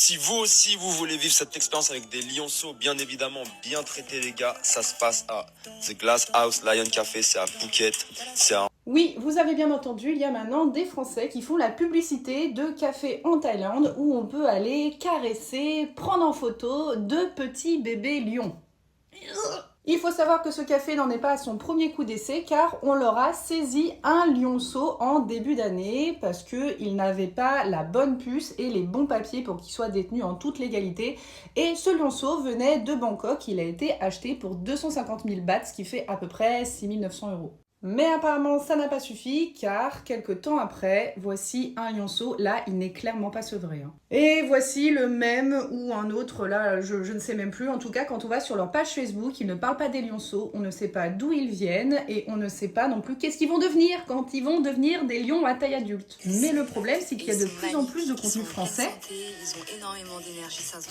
Si vous aussi, vous voulez vivre cette expérience avec des lionceaux, bien évidemment, bien traités les gars, ça se passe à The Glass House Lion Café, c'est à Phuket, c'est à... Oui, vous avez bien entendu, il y a maintenant des Français qui font la publicité de cafés en Thaïlande où on peut aller caresser, prendre en photo de petits bébés lions. Il faut savoir que ce café n'en est pas à son premier coup d'essai car on leur a saisi un lionceau en début d'année parce qu'il n'avait pas la bonne puce et les bons papiers pour qu'il soit détenu en toute légalité. Et ce lionceau venait de Bangkok, il a été acheté pour 250 000 bahts, ce qui fait à peu près 6 900 €. Mais apparemment ça n'a pas suffi car quelques temps après, voici un lionceau, là il n'est clairement pas sevré. Et voici le même ou un autre, là je ne sais même plus, en tout cas quand on va sur leur page Facebook, ils ne parlent pas des lionceaux, on ne sait pas d'où ils viennent et on ne sait pas non plus qu'est-ce qu'ils vont devenir quand ils vont devenir des lions à taille adulte. Mais le problème c'est qu'il y a de plus en plus de contenus français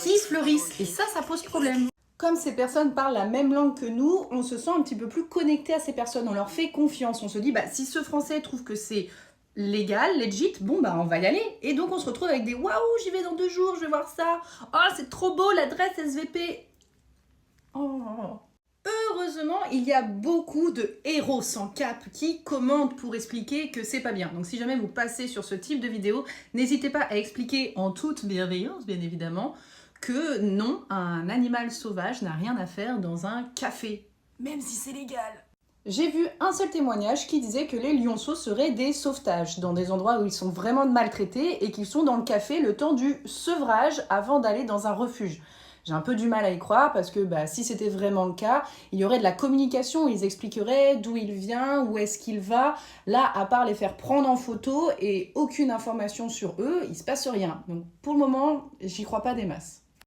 qui fleurissent et ça pose problème. Comme ces personnes parlent la même langue que nous, on se sent un petit peu plus connecté à ces personnes, on leur fait confiance, on se dit si ce français trouve que c'est légal, legit, bon on va y aller. Et donc on se retrouve avec des waouh, j'y vais dans 2 jours, je vais voir ça, oh c'est trop beau l'adresse SVP. Oh. Heureusement, il y a beaucoup de héros sans cap qui commentent pour expliquer que c'est pas bien. Donc si jamais vous passez sur ce type de vidéo, n'hésitez pas à expliquer en toute bienveillance, bien évidemment, que non, un animal sauvage n'a rien à faire dans un café, même si c'est légal. J'ai vu un seul témoignage qui disait que les lionceaux seraient des sauvetages, dans des endroits où ils sont vraiment maltraités et qu'ils sont dans le café le temps du sevrage avant d'aller dans un refuge. J'ai un peu du mal à y croire parce que si c'était vraiment le cas, il y aurait de la communication, ils expliqueraient d'où il vient, où est-ce qu'il va. Là, à part les faire prendre en photo et aucune information sur eux, il se passe rien. Donc pour le moment, j'y crois pas des masses.